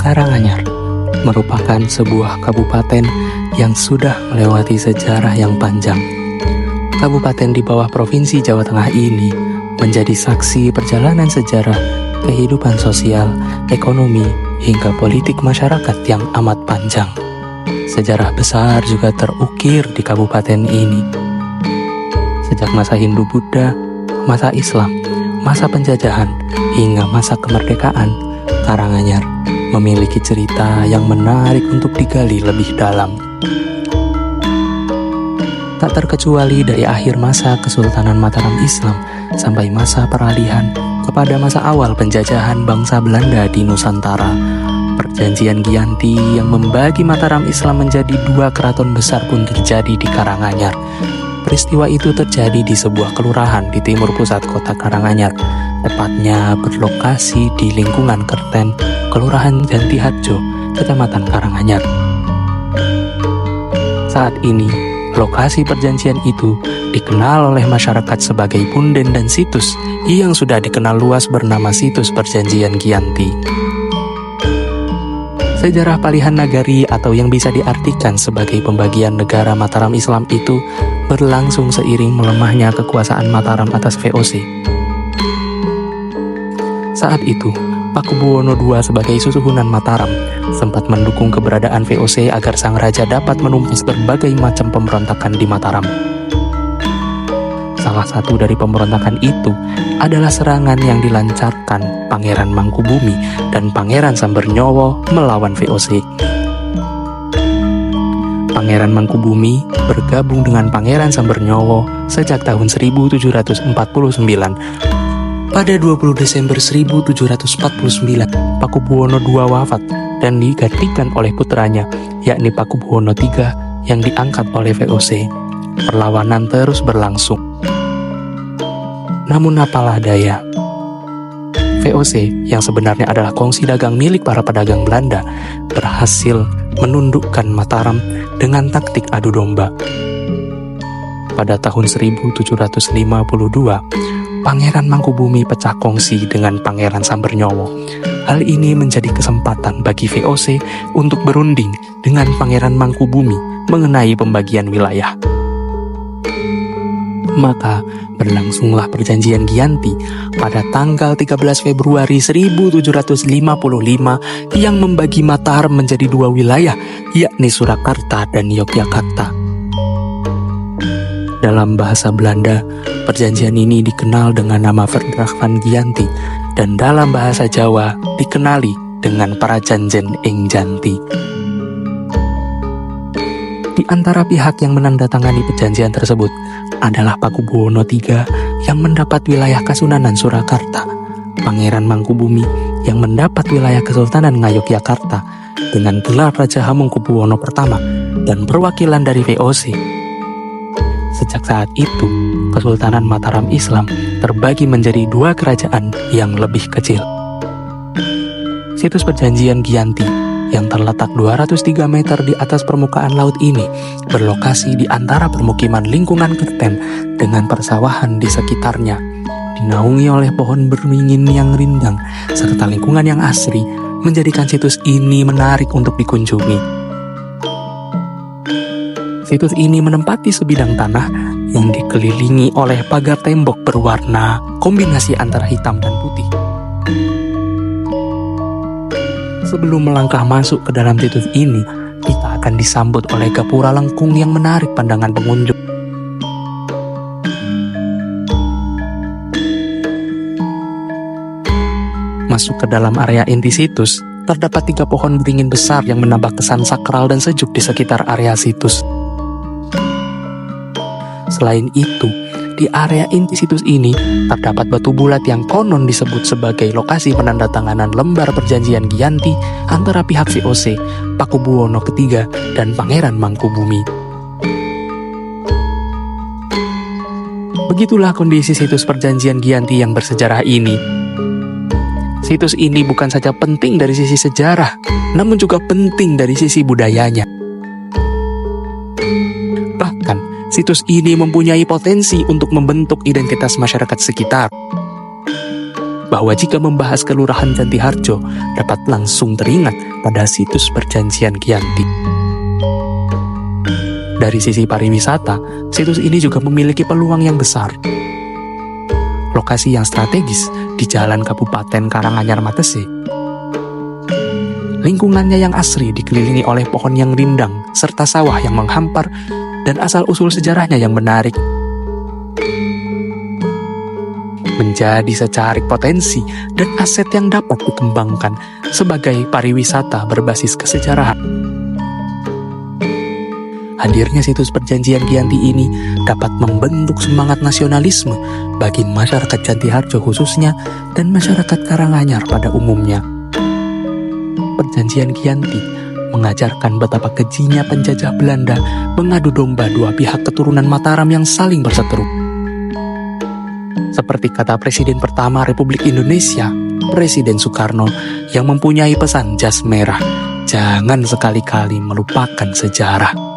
Karanganyar merupakan sebuah kabupaten yang sudah melewati sejarah yang panjang. Kabupaten di bawah Provinsi Jawa Tengah ini menjadi saksi perjalanan sejarah kehidupan sosial, ekonomi, hingga politik masyarakat yang amat panjang. Sejarah besar juga terukir di kabupaten ini. Sejak masa Hindu-Buddha, masa Islam, masa penjajahan, hingga masa kemerdekaan, Karanganyar memiliki cerita yang menarik untuk digali lebih dalam. Tak terkecuali dari akhir masa Kesultanan Mataram Islam sampai masa peralihan kepada masa awal penjajahan bangsa Belanda di Nusantara. Perjanjian Giyanti yang membagi Mataram Islam menjadi dua keraton besar pun terjadi di Karanganyar. Peristiwa itu terjadi di sebuah kelurahan di timur pusat kota Karanganyar, tepatnya berlokasi di lingkungan Kerten, Kelurahan Janti Harjo, Kecamatan Karanganyar. Saat ini, lokasi perjanjian itu dikenal oleh masyarakat sebagai punden dan situs yang sudah dikenal luas bernama Situs Perjanjian Giyanti. Sejarah Palihan Nagari atau yang bisa diartikan sebagai pembagian negara Mataram Islam itu berlangsung seiring melemahnya kekuasaan Mataram atas VOC. Saat itu, Pakubuwono II sebagai susuhunan Mataram sempat mendukung keberadaan VOC agar sang raja dapat menumpas berbagai macam pemberontakan di Mataram. Salah satu dari pemberontakan itu adalah serangan yang dilancarkan Pangeran Mangkubumi dan Pangeran Sambernyowo melawan VOC. Pangeran Mangkubumi bergabung dengan Pangeran Sambernyowo sejak tahun 1749. Pada 20 Desember 1749, Pakubuwono II wafat dan digantikan oleh putranya, yakni Pakubuwono III yang diangkat oleh VOC. Perlawanan terus berlangsung. Namun apalah daya, VOC yang sebenarnya adalah kongsi dagang milik para pedagang Belanda berhasil menundukkan Mataram dengan taktik adu domba. Pada tahun 1752, Pangeran Mangkubumi pecah kongsi dengan Pangeran Sambernyowo. Hal ini menjadi kesempatan bagi VOC untuk berunding dengan Pangeran Mangkubumi mengenai pembagian wilayah. Maka berlangsunglah Perjanjian Giyanti pada tanggal 13 Februari 1755 yang membagi Mataram menjadi dua wilayah, yakni Surakarta dan Yogyakarta. Dalam bahasa Belanda, perjanjian ini dikenal dengan nama Verdrag van Giyanti dan dalam bahasa Jawa dikenali dengan Prajanjen ing Janti. Di antara pihak yang menandatangani perjanjian tersebut adalah Pakubuwono III yang mendapat wilayah Kasunanan Surakarta, Pangeran Mangkubumi yang mendapat wilayah Kesultanan Ngayogyakarta dengan gelar Raja Hamengkubuwono I dan perwakilan dari VOC. Sejak saat itu, Kesultanan Mataram Islam terbagi menjadi dua kerajaan yang lebih kecil. Situs Perjanjian Giyanti yang terletak 203 meter di atas permukaan laut ini berlokasi di antara permukiman lingkungan Kerten dengan persawahan di sekitarnya, dinaungi oleh pohon beringin yang rindang serta lingkungan yang asri, menjadikan situs ini menarik untuk dikunjungi. Situs ini menempati sebidang tanah yang dikelilingi oleh pagar tembok berwarna kombinasi antara hitam dan putih. Sebelum melangkah masuk ke dalam situs ini, kita akan disambut oleh gapura lengkung yang menarik pandangan pengunjung. Masuk ke dalam area inti situs, terdapat 3 pohon beringin besar yang menambah kesan sakral dan sejuk di sekitar area situs. Selain itu, di area inti situs ini terdapat batu bulat yang konon disebut sebagai lokasi penandatanganan lembar perjanjian Giyanti antara pihak VOC, Pakubuwono III, dan Pangeran Mangkubumi. Begitulah kondisi situs perjanjian Giyanti yang bersejarah ini. Situs ini bukan saja penting dari sisi sejarah, namun juga penting dari sisi budayanya. Bahkan, situs ini mempunyai potensi untuk membentuk identitas masyarakat sekitar. bahwa jika membahas Kelurahan Jantiharjo dapat langsung teringat pada situs Perjanjian Giyanti. Dari sisi pariwisata, situs ini juga memiliki peluang yang besar. Lokasi yang strategis di Jalan Kabupaten Karanganyar Matese. Lingkungannya yang asri dikelilingi oleh pohon yang rindang serta sawah yang menghampar dan asal-usul sejarahnya yang menarik. Menjadi secarik potensi dan aset yang dapat dikembangkan sebagai pariwisata berbasis kesejarahan. Hadirnya situs Perjanjian Giyanti ini dapat membentuk semangat nasionalisme bagi masyarakat Jantiharjo khususnya dan masyarakat Karanganyar pada umumnya. Perjanjian Giyanti mengajarkan betapa kejinya penjajah Belanda mengadu domba dua pihak keturunan Mataram yang saling berseteru. Seperti kata Presiden pertama Republik Indonesia, Presiden Soekarno, yang mempunyai pesan jas merah, jangan sekali-kali melupakan sejarah.